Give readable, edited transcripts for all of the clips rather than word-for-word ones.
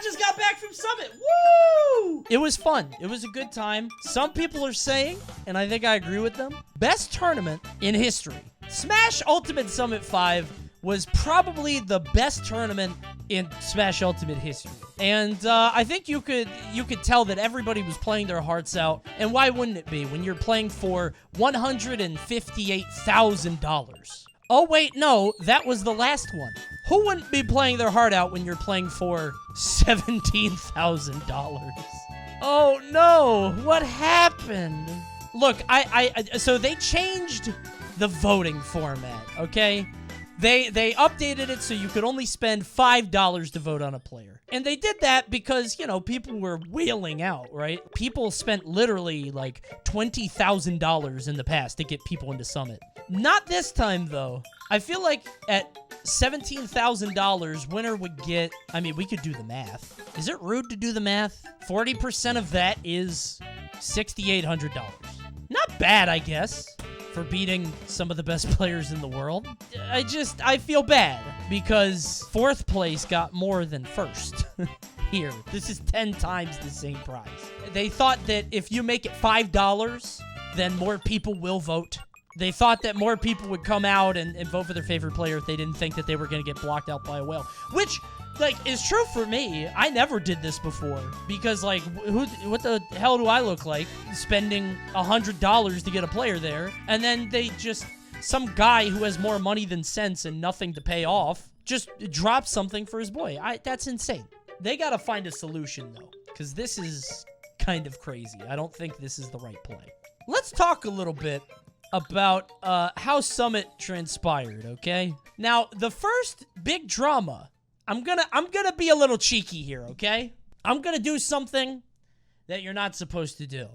just got back from Summit. Woo! It was fun. It was a good time. Some people are saying, and I think I agree with them, best tournament in history. Smash Ultimate Summit 5 was probably the best tournament in Smash Ultimate history. And I think you could tell that everybody was playing their hearts out. And why wouldn't it be when you're playing for $158,000? Oh, wait, no, that was the last one. Who wouldn't be playing their heart out when you're playing for $17,000? Oh, no, what happened? Look, so they changed the voting format, okay? They updated it so you could only spend $5 to vote on a player. And they did that because, you know, people were wailing out, right? People spent literally like $20,000 in the past to get people into Summit. Not this time, though. I feel like at $17,000, winner would get... I mean, we could do the math. Is it rude to do the math? 40% of that is $6,800. Not bad, I guess, for beating some of the best players in the world. I feel bad because fourth place got more than first. Here, this is 10 times the same prize. They thought that if you make it $5, then more people will vote. They thought that more people would come out and vote for their favorite player if they didn't think that they were going to get blocked out by a whale. Which, like, is true for me. I never did this before. Because, like, what the hell do I look like spending $100 to get a player there? And then they just... Some guy who has more money than sense and nothing to pay off just drops something for his boy. That's insane. They got to find a solution, though. Because this is kind of crazy. I don't think this is the right play. Let's talk a little bit about how Summit transpired, okay? Now, the first big drama, I'm gonna be a little cheeky here, okay? I'm gonna do something that you're not supposed to do.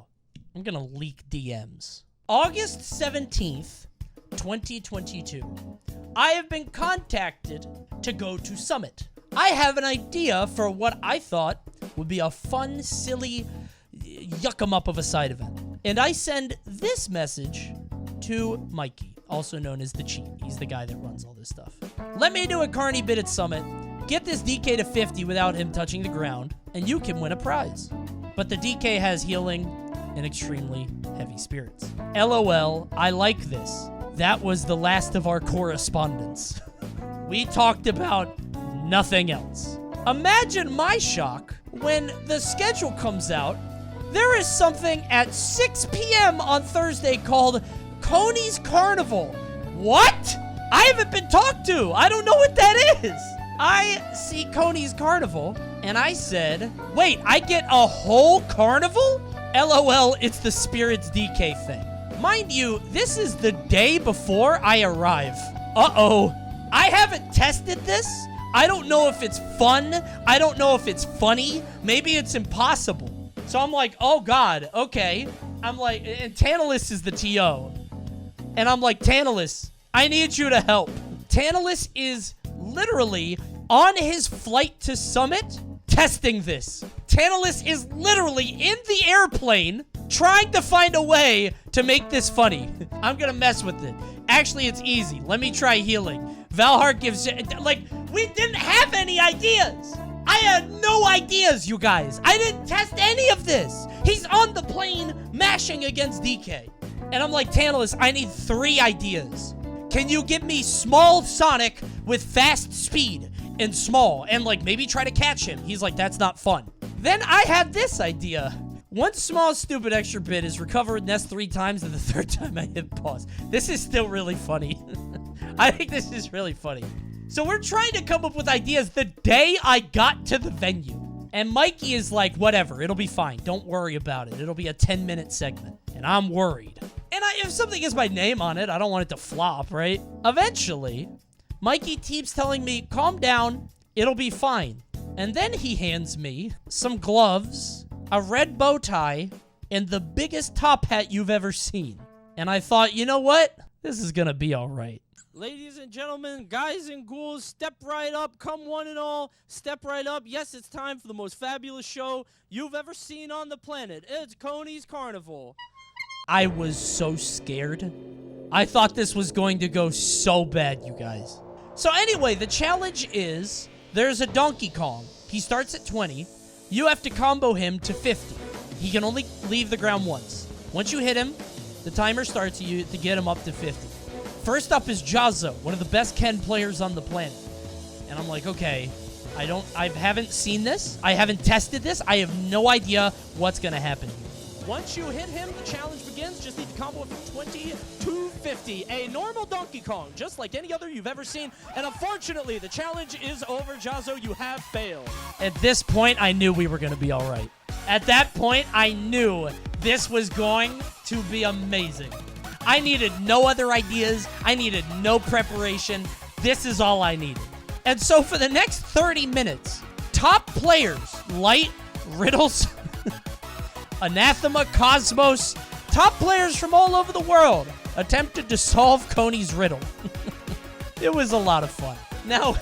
I'm gonna leak DMs. August 17th, 2022. I have been contacted to go to Summit. I have an idea for what I thought would be a fun, silly, yuck-em-up of a side event. And I send this message to Mikey, also known as the Cheat. He's the guy that runs all this stuff. Let me do a Carney bid at Summit, get this DK to 50 without him touching the ground, and you can win a prize. But the DK has healing and extremely heavy spirits. LOL, I like this. That was the last of our correspondence. We talked about nothing else. Imagine my shock when the schedule comes out. There is something at 6 p.m. on Thursday called Coney's Carnival. What? I haven't been talked to. I don't know what that is. I see Coney's Carnival, and I said, wait, I get a whole carnival? LOL, it's the Spirits DK thing. Mind you, this is the day before I arrive. Uh-oh. I haven't tested this. I don't know if it's fun. I don't know if it's funny. Maybe it's impossible. So I'm like, oh God, okay. I'm like, and Tantalus is the TO. And I'm like, Tantalus, I need you to help. Tantalus is literally on his flight to Summit testing this. Tantalus is literally in the airplane trying to find a way to make this funny. I'm gonna mess with it. Actually, it's easy. Let me try healing. Valhart gives... Like, we didn't have any ideas. I had no ideas, you guys. I didn't test any of this. He's on the plane mashing against DK. And I'm like, Tantalus, I need 3 ideas. Can you give me small Sonic with fast speed and small and, like, maybe try to catch him? He's like, that's not fun. Then I had this idea. One small stupid extra bit is recover nest 3 times, and the 3rd time I hit pause. This is still really funny. I think this is really funny. So we're trying to come up with ideas the day I got to the venue. And Mikey is like, whatever, it'll be fine. Don't worry about it. It'll be a 10-minute segment. And I'm worried. And if something has my name on it, I don't want it to flop, right? Eventually, Mikey keeps telling me, calm down, it'll be fine. And then he hands me some gloves, a red bow tie, and the biggest top hat you've ever seen. And I thought, you know what? This is gonna be all right. Ladies and gentlemen, guys and ghouls, step right up. Come one and all, step right up. Yes, it's time for the most fabulous show you've ever seen on the planet. It's Coney's Carnival. I was so scared. I thought this was going to go so bad, you guys. So anyway, the challenge is there's a Donkey Kong. He starts at 20. You have to combo him to 50. He can only leave the ground once. Once you hit him, the timer starts you to get him up to 50. First up is Jazzo, one of the best Ken players on the planet. And I'm like, okay, I haven't seen this. I haven't tested this. I have no idea what's going to happen here. Once you hit him, the challenge begins. Just need to combo it from 20 to 50. A normal Donkey Kong, just like any other you've ever seen. And unfortunately, the challenge is over. Jazzo, you have failed. At this point, I knew we were going to be all right. At that point, I knew this was going to be amazing. I needed no other ideas. I needed no preparation. This is all I needed. And so for the next 30 minutes, top players, Light, Riddles, Anathema, Cosmos, top players from all over the world attempted to solve Coney's riddle. It was a lot of fun. Now,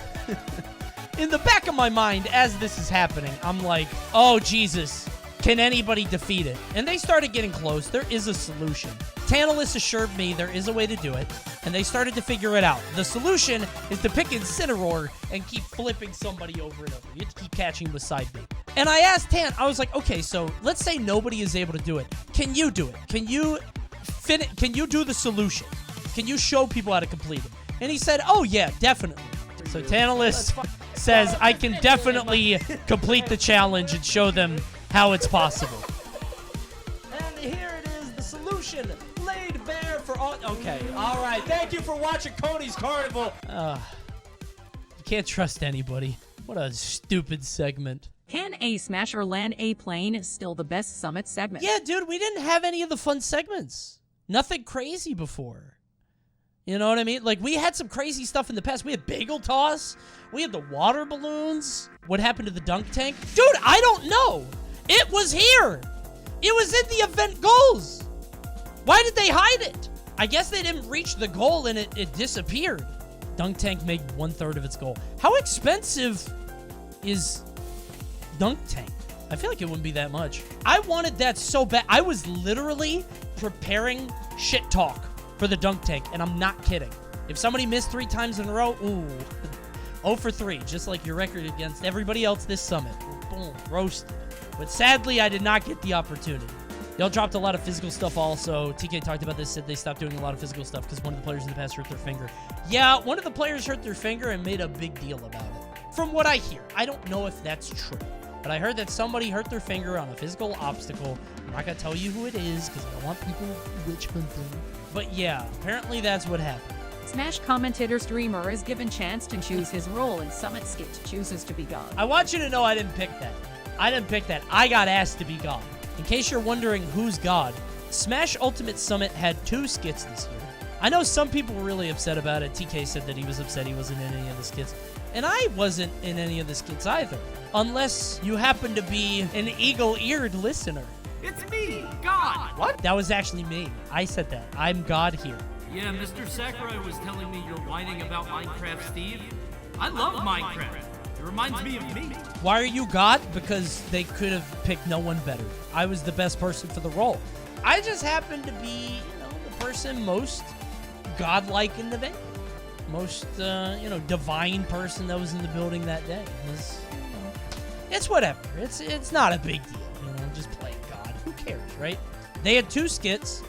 in the back of my mind, as this is happening, I'm like, oh, Jesus, can anybody defeat it? And they started getting close. There is a solution. Tantalus assured me there is a way to do it, and they started to figure it out. The solution is to pick Incineroar and keep flipping somebody over and over. You have to keep catching with side B. And I asked Tan, I was like, okay, so let's say nobody is able to do it. Can you do it? Can you do the solution? Can you show people how to complete it? And he said, oh yeah, definitely. So Tantalus says, I can definitely complete the challenge and show them how it's possible. And here it is, the solution laid bare for all. Okay, all right. Thank you for watching Coney's Carnival. You can't trust anybody. What a stupid segment. Can a Smasher land a plane is still the best Summit segment? Yeah, dude, we didn't have any of the fun segments. Nothing crazy before. You know what I mean? Like, we had some crazy stuff in the past. We had Bagel Toss. We had the water balloons. What happened to the dunk tank? Dude, I don't know. It was here. It was in the event goals. Why did they hide it? I guess they didn't reach the goal and it disappeared. Dunk tank made 1/3 of its goal. How expensive is dunk tank? I feel like it wouldn't be that much. I wanted that so bad. I was literally preparing shit talk for the dunk tank, and I'm not kidding. If somebody missed 3 times in a row, ooh, 0 for 3, just like your record against everybody else this summit. Boom, roasted. But sadly, I did not get the opportunity. Y'all dropped a lot of physical stuff also. TK talked about this, said they stopped doing a lot of physical stuff because one of the players in the past hurt their finger. Yeah, one of the players hurt their finger and made a big deal about it. From what I hear, I don't know if that's true, but I heard that somebody hurt their finger on a physical obstacle. I'm not going to tell you who it is because I don't want people witch hunting. But yeah, apparently that's what happened. Smash commentator streamer is given chance to choose his role in Summit skit, chooses to be God. I want you to know I didn't pick that. I didn't pick that. I got asked to be God. In case you're wondering who's God, Smash Ultimate Summit had 2 skits this year. I know some people were really upset about it. TK said that he was upset he wasn't in any of the skits. And I wasn't in any of the skits either. Unless you happen to be an eagle-eared listener. It's me, God! What? That was actually me. I said that. I'm God here. Yeah, Mr. Sakurai was telling me you're whining about Minecraft, Steve. I love Minecraft. It reminds me of me. Why are you God? Because they could have picked no one better. I was the best person for the role. I just happened to be, the person most godlike in the venue. Most, divine person that was in the building that day. It's whatever. It's not a big deal. Just playing God. Who cares, right? They had 2 skits.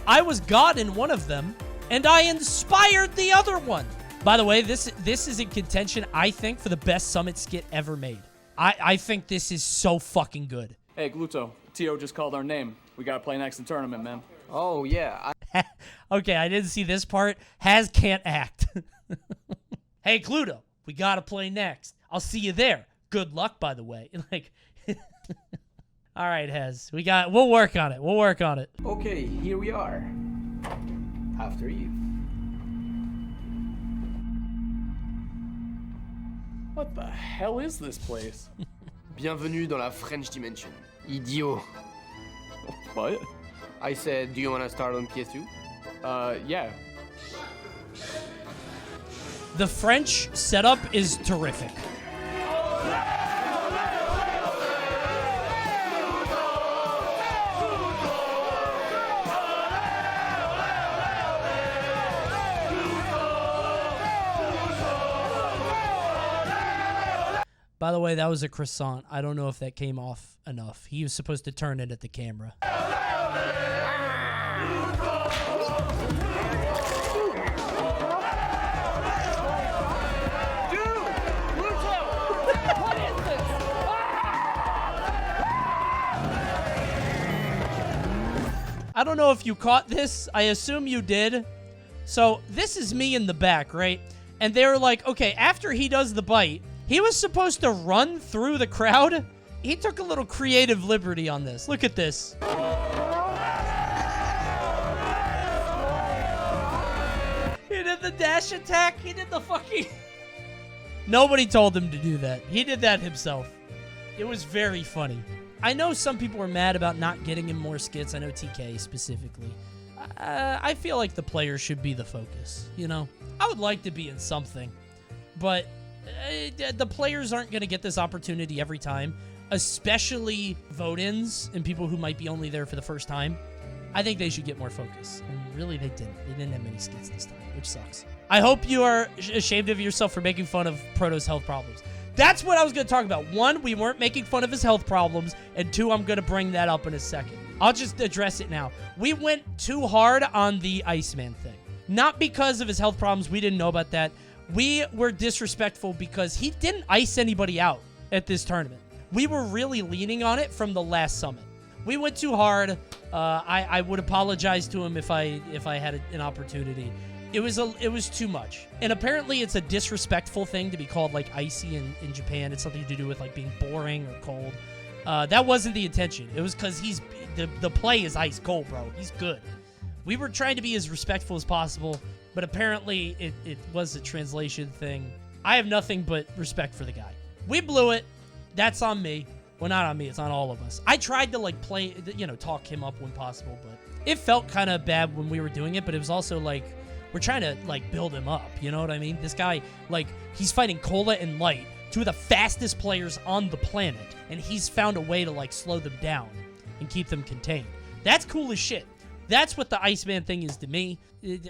I was God in one of them, and I inspired the other one. By the way, this is in contention, I think, for the best Summit skit ever made. I think this is so fucking good. Hey, Gluto, Tio just called our name. We gotta play next in tournament, man. Oh, yeah. Okay, I didn't see this part. Has can't act. Hey, Gluto, we gotta play next. I'll see you there. Good luck, by the way. All right, Hez. We'll work on it. Okay, here we are. After you. What the hell is this place? Bienvenue dans la French Dimension. Idiot. What? I said, do you want to start on PS2? Yeah. The French setup is terrific. By the way, that was a croissant. I don't know if that came off enough. He was supposed to turn it at the camera. I don't know if you caught this. I assume you did. So this is me in the back, right? And they were like, okay, after he does the bite, he was supposed to run through the crowd. He took a little creative liberty on this. Look at this. He did the dash attack. He did the fucking... Nobody told him to do that. He did that himself. It was very funny. I know some people were mad about not getting him more skits. I know TK specifically. I feel like the players should be the focus, you know? I would like to be in something, but the players aren't going to get this opportunity every time, especially vote-ins and people who might be only there for the first time. I think they should get more focus, and really they didn't. They didn't have many skits this time, which sucks. I hope you are ashamed of yourself for making fun of Proto's health problems. That's what I was going to talk about. One, we weren't making fun of his health problems, and two, I'm going to bring that up in a second. I'll just address it now. We went too hard on the Iceman thing. Not because of his health problems. We didn't know about that. We were disrespectful because he didn't ice anybody out at this tournament. We were really leaning on it from the last summit. We went too hard. I would apologize to him if I had an opportunity. It was too much. And apparently it's a disrespectful thing to be called like icy in Japan. It's something to do with like being boring or cold. That wasn't the intention. It was because the play is ice cold, bro. He's good. We were trying to be as respectful as possible, but apparently it was a translation thing. I have nothing but respect for the guy. We blew it. That's on me. Well, not on me. It's on all of us. I tried to like play, talk him up when possible, but it felt kind of bad when we were doing it, but it was also like, we're trying to, like, build him up. You know what I mean? This guy, like, he's fighting Cola and Light, two of the fastest players on the planet, and he's found a way to, like, slow them down and keep them contained. That's cool as shit. That's what the Iceman thing is to me,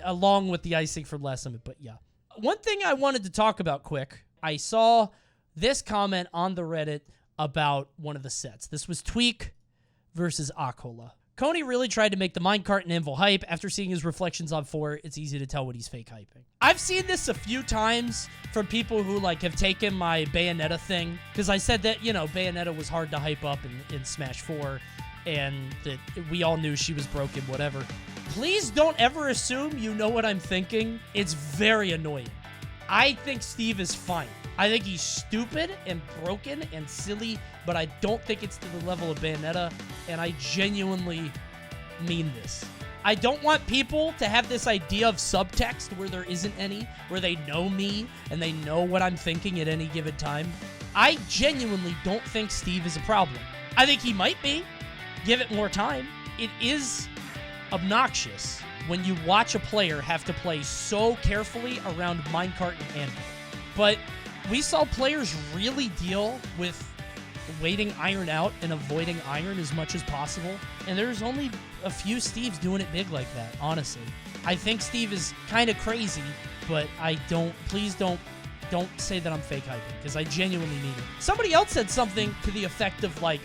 along with the icing from last summit, but yeah. One thing I wanted to talk about quick, I saw this comment on the Reddit about one of the sets. This was Tweak versus Akola. Coney really tried to make the minecart and anvil hype. After seeing his reflections on 4, it's easy to tell what he's fake hyping. I've seen this a few times from people who like have taken my Bayonetta thing, because I said that, Bayonetta was hard to hype up in Smash 4, and that we all knew she was broken, whatever. Please don't ever assume you know what I'm thinking. It's very annoying. I think Steve is fine. I think he's stupid and broken and silly, but I don't think it's to the level of Bayonetta, and I genuinely mean this. I don't want people to have this idea of subtext where there isn't any, where they know me and they know what I'm thinking at any given time. I genuinely don't think Steve is a problem. I think he might be. Give it more time. It is obnoxious when you watch a player have to play so carefully around minecart and anvil. But we saw players really deal with waiting iron out and avoiding iron as much as possible. And there's only a few Steves doing it big like that, honestly. I think Steve is kind of crazy, but please don't say that I'm fake hyping, because I genuinely mean it. Somebody else said something to the effect of like,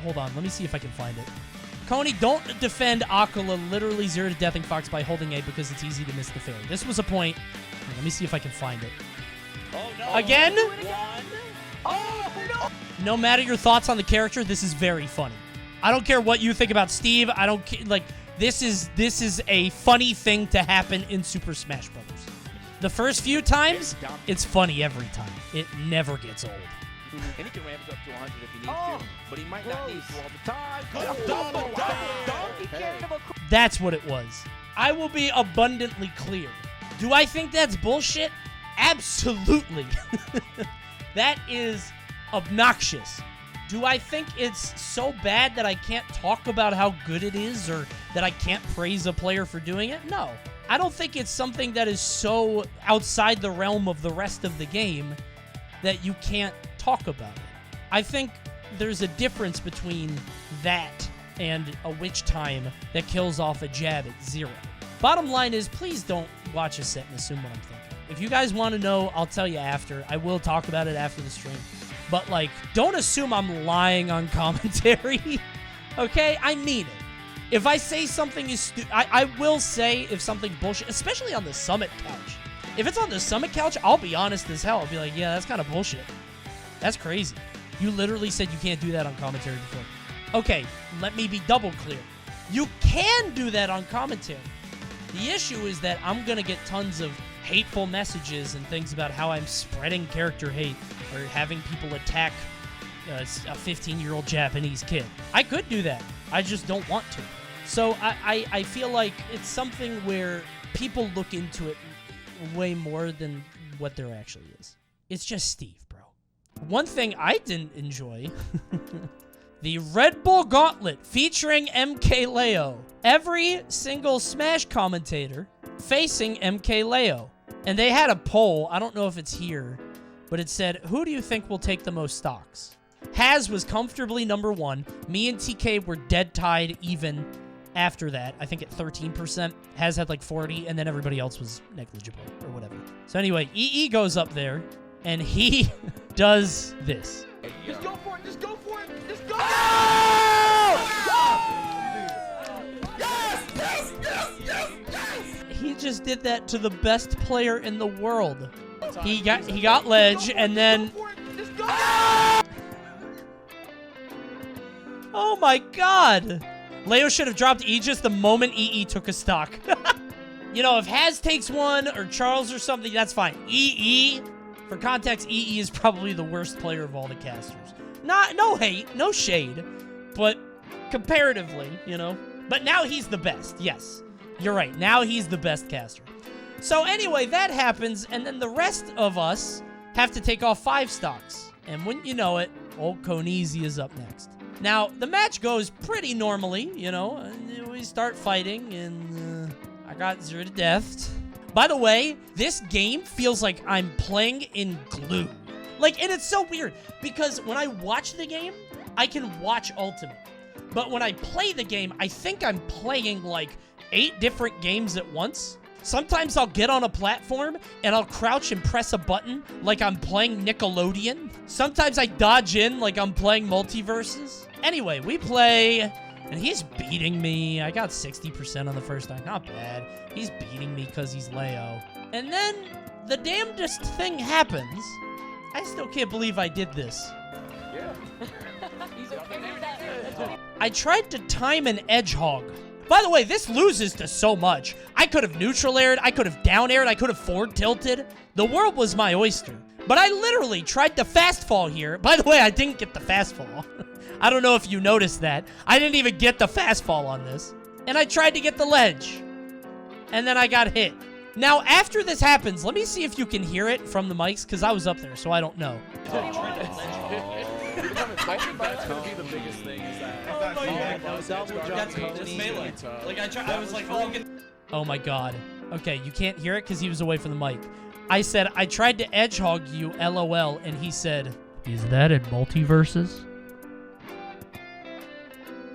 hold on, let me see if I can find it. Coney, don't defend Akola literally 0 to deathing Fox by holding A because it's easy to miss the fairy. This was a point. Let me see if I can find it. Oh, no. Again? Oh, no. No matter your thoughts on the character, this is very funny. I don't care what you think about Steve. I don't care. Like, this is a funny thing to happen in Super Smash Bros. The first few times, it's funny every time. It never gets old. And he can ramp it up to 100 if he needs to, but he might not need to all the time. That's what it was. I will be abundantly clear. Do I think that's bullshit? Absolutely. That is obnoxious. Do I think it's so bad that I can't talk about how good it is, or that I can't praise a player for doing it? No. I don't think it's something that is so outside the realm of the rest of the game that you can't talk about it. I think there's a difference between that and a witch time that kills off a jab at 0. Bottom line is, please don't watch a set and assume what I'm thinking. If you guys want to know, I'll tell you after. I will talk about it after the stream. But, like, don't assume I'm lying on commentary. Okay? I mean it. If I say something is I will say if something's bullshit, especially on the Summit couch. If it's on the Summit couch, I'll be honest as hell. I'll be like, yeah, that's kind of bullshit. That's crazy. You literally said you can't do that on commentary before. Okay, let me be double clear. You can do that on commentary. The issue is that I'm going to get tons of hateful messages and things about how I'm spreading character hate or having people attack a 15-year-old Japanese kid. I could do that. I just don't want to. So I feel like it's something where people look into it way more than what there actually is. It's just Steve, bro. One thing I didn't enjoy, the Red Bull Gauntlet featuring MK Leo. Every single Smash commentator facing MK Leo. And they had a poll, I don't know if it's here, but it said, who do you think will take the most stocks? Haz was comfortably number 1. Me and TK were dead tied even after that. I think at 13%. Haz had like 40, and then everybody else was negligible or whatever. So anyway, EE goes up there, and he does this. Just go for it. Just go for it. Just go. He just did that to the best player in the world. He got ledge, and then... Oh my god! Leo should have dropped Aegis the moment EE took a stock. You know, if Haz takes one, or Charles or something, that's fine. EE, for context, EE is probably the worst player of all the casters. No hate, no shade, but comparatively, you know. But now he's the best, yes. You're right, now he's the best caster. So anyway, that happens, and then the rest of us have to take off 5 stocks. And wouldn't you know it, old Coney is up next. Now, the match goes pretty normally, you know. And we start fighting, and I got 0 to death. By the way, this game feels like I'm playing in glue. Like, and it's so weird, because when I watch the game, I can watch Ultimate. But when I play the game, I think I'm playing, like, 8 different games at once. Sometimes I'll get on a platform and I'll crouch and press a button like I'm playing Nickelodeon. Sometimes I dodge in like I'm playing Multiverses. Anyway, we play, and he's beating me. I got 60% on the first time. Not bad. He's beating me because he's Leo. And then the damnedest thing happens. I still can't believe I did this. Yeah. He's okay with that. I tried to time an edge hog. By the way, this loses to so much. I could have neutral aired, I could have down aired, I could have forward tilted. The world was my oyster. But I literally tried to fast fall here. By the way, I didn't get the fast fall. I don't know if you noticed that. I didn't even get the fast fall on this. And I tried to get the ledge. And then I got hit. Now, after this happens, let me see if you can hear it from the mics, because I was up there, so I don't know. I think that's going to be the biggest thing is that. Oh my god. Okay, you can't hear it because he was away from the mic. I said, I tried to edge hog you, LOL, and he said, is that in Multiverses?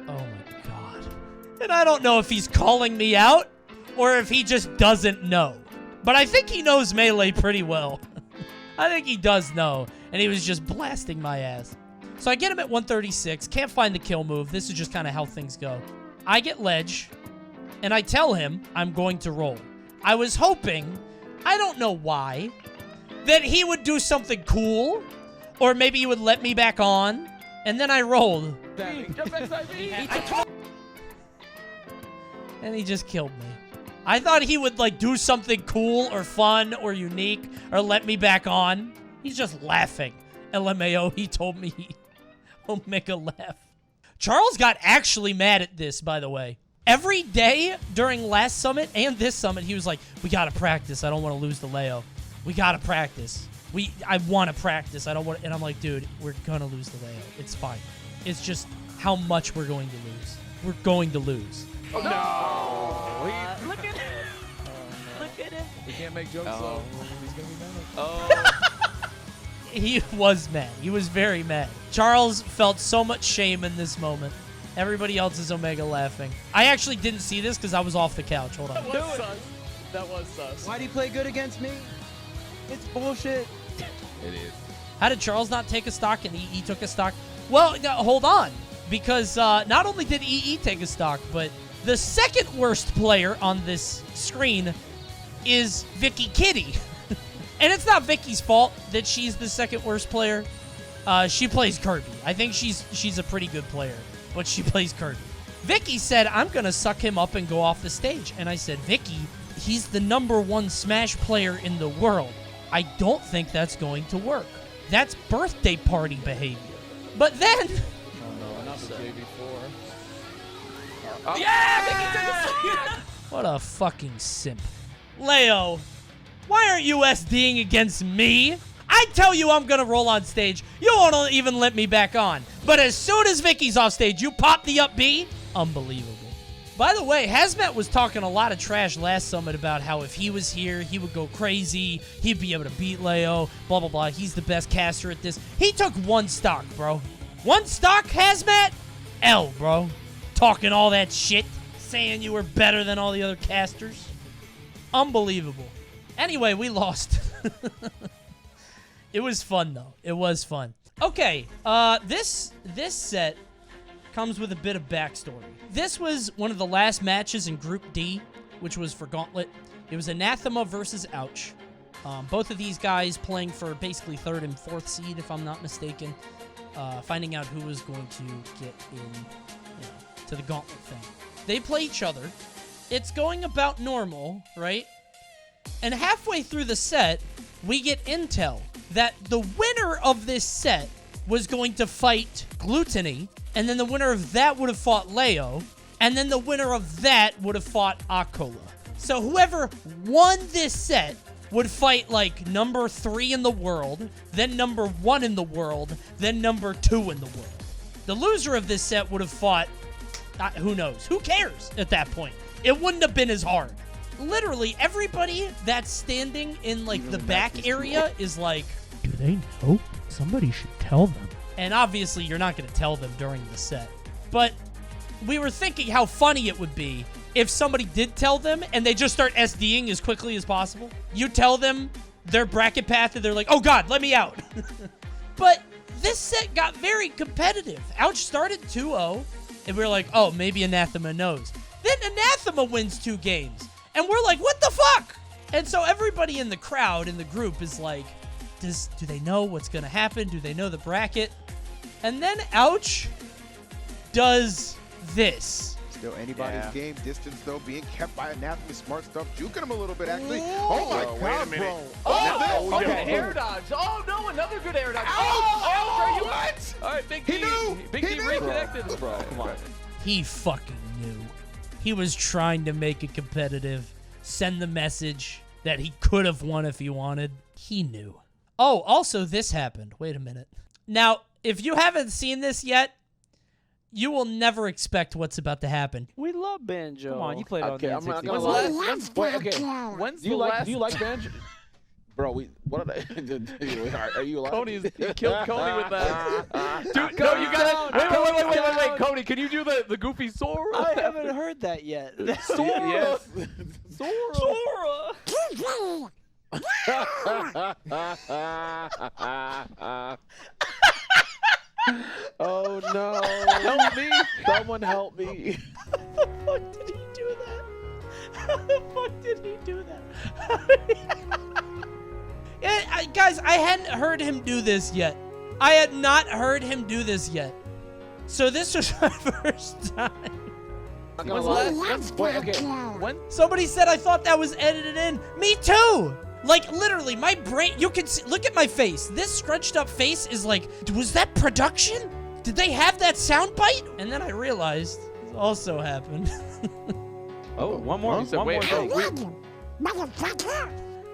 Oh my god. And I don't know if he's calling me out or if he just doesn't know. But I think he knows Melee pretty well. I think he does know. And he was just blasting my ass. So I get him at 136. Can't find the kill move. This is just kind of how things go. I get ledge. And I tell him I'm going to roll. I was hoping, I don't know why, that he would do something cool. Or maybe he would let me back on. And then I rolled. And he just killed me. I thought he would, like, do something cool or fun or unique or let me back on. He's just laughing. LMAO, he told me he'll make a laugh. Charles got actually mad at this, by the way. Every day during last summit and this summit, he was like, we gotta practice. I don't want to lose to Leo. We gotta practice. I want to practice. I don't want. And I'm like, dude, we're gonna lose to Leo. It's fine. It's just how much we're going to lose. We're going to lose. Oh, no! Look at him. Look at him. He can't make jokes, so he's going to be mad. Oh. He was mad. He was very mad. Charles felt so much shame in this moment. Everybody else is Omega laughing. I actually didn't see this because I was off the couch. Hold on. That was sus. That was sus. Why do you play good against me? It's bullshit. It is. How did Charles not take a stock and EE took a stock? Well, no, hold on. Because not only did EE take a stock, but the second worst player on this screen is Vicky Kitty. And it's not Vicky's fault that she's the second worst player. She plays Kirby. I think she's a pretty good player, but she plays Kirby. Vicky said, I'm going to suck him up and go off the stage. And I said, Vicky, he's the #1 Smash player in the world. I don't think that's going to work. That's birthday party behavior. But then... Not the day before. What a fucking simp. Leo, why aren't you SDing against me? I tell you I'm gonna roll on stage, you won't even let me back on. But as soon as Vicky's off stage, you pop the up B? Unbelievable. By the way, Hazmat was talking a lot of trash last summit about how if he was here, he would go crazy, he'd be able to beat Leo, blah, blah, blah. He's the best caster at this. He took 1 stock, bro. 1 stock, Hazmat? L, bro. Talking all that shit, saying you were better than all the other casters. Unbelievable. Anyway, we lost. It was fun, though. It was fun. Okay, this set comes with a bit of backstory. This was one of the last matches in Group D, which was for Gauntlet. It was Anathema versus Ouch. Both of these guys playing for basically 3rd and 4th seed, if I'm not mistaken. Finding out who was going to get in, to the Gauntlet thing. They play each other. It's going about normal, right? And halfway through the set, we get intel that the winner of this set was going to fight Gluttony, and then the winner of that would have fought Leo, and then the winner of that would have fought Akola. So whoever won this set would fight like number 3 in the world, then number 1 in the world, then number 2 in the world. The loser of this set would have fought, who knows? Who cares at that point? It wouldn't have been as hard. Literally, everybody that's standing in like the back area is like, do they know? Somebody should tell them. And obviously, you're not going to tell them during the set. But we were thinking how funny it would be if somebody did tell them and they just start SDing as quickly as possible. You tell them their bracket path and they're like, oh God, let me out. But this set got very competitive. Ouch started 2-0 and we were like, oh, maybe Anathema knows. Then Anathema wins 2 games. And we're like, what the fuck? And so everybody in the crowd, in the group, is like, do they know what's going to happen? Do they know the bracket? And then Ouch does this. Still anybody's game. Distance, though, being kept by Anathema. Smart stuff. Juking him a little bit, actually. Oh, my God, wait a minute. Oh, okay, air dodge. Oh, no, another good air dodge. Oh, what? All right, Big D. He knew. Big D reconnected. Bro, come on. He fucking knew. He was trying to make it competitive, send the message that he could have won if he wanted. He knew. Oh, also this happened. Wait a minute. Now, if you haven't seen this yet, you will never expect what's about to happen. We love Banjo. Come on, you played on the I'm not N64. gonna lie. When's Do the last? do you like Banjo? Bro, what did I... Are you alive? Coney killed Coney with that. Dude, no, you gotta... Wait. Coney, can you do the goofy Sora? I haven't heard that yet. Sora. Yes. Sora. Oh no! Help me! Someone help me! How the fuck did he do that? How the fuck did he do that? Yeah, guys, I hadn't heard him do this yet. I had not heard him do this yet. So this was my first time. When? Somebody said I thought that was edited in. Me too! Like, literally, my brain, you can see, look at my face. This scrunched up face is like, was that production? Did they have that sound bite? And then I realized this also happened. Oh, one more. He said, One more wait, thing.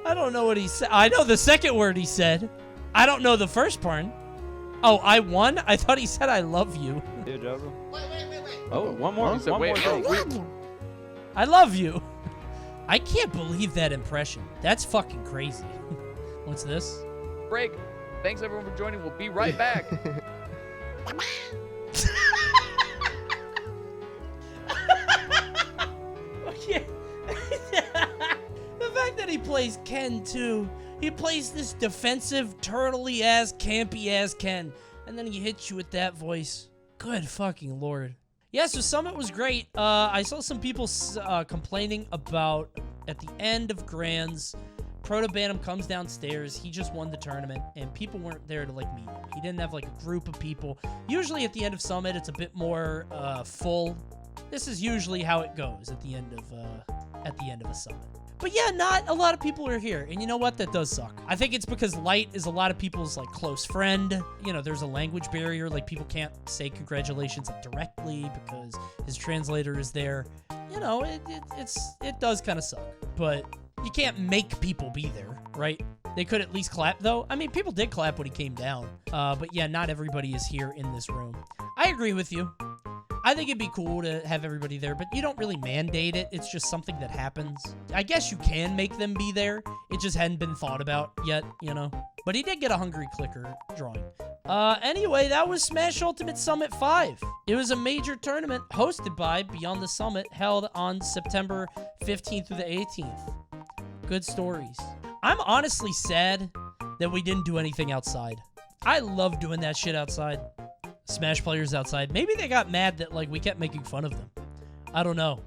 I don't know what he said. I know the second word he said. I don't know the first part. Oh, I won? I thought he said I love you. Here, Joseph. Wait. Oh, one more. He said, One wait, more thing. I love you. I can't believe that impression. That's fucking crazy. What's this? Break. Thanks everyone for joining. We'll be right back. Okay. The fact that he plays Ken too. He plays this defensive, turtley ass, campy ass Ken, and then he hits you with that voice. Good fucking lord. Yeah, so Summit was great. I saw some people complaining about at the end of Grands, Proto Bantam comes downstairs. He just won the tournament, and people weren't there to like meet him. He didn't have like a group of people. Usually at the end of Summit, it's a bit more full. This is usually how it goes at the end of a Summit. But yeah, not a lot of people are here, and you know what? That does suck. I think it's because Light is a lot of people's like close friend. You know, there's a language barrier. Like people can't say congratulations like, directly because his translator is there. You know, it does kind of suck, but you can't make people be there, right? They could at least clap though. I mean, people did clap when he came down. But yeah, not everybody is here in this room. I agree with you. I think it'd be cool to have everybody there, but you don't really mandate it. It's just something that happens. I guess you can make them be there. It just hadn't been thought about yet, you know? But he did get a hungry clicker drawing. Anyway, that was Smash Ultimate Summit 5. It was a major tournament hosted by Beyond the Summit, held on September 15th through the 18th. Good stories. I'm honestly sad that we didn't do anything outside. I love doing that shit outside. Smash players outside. Maybe they got mad that like we kept making fun of them. I don't know.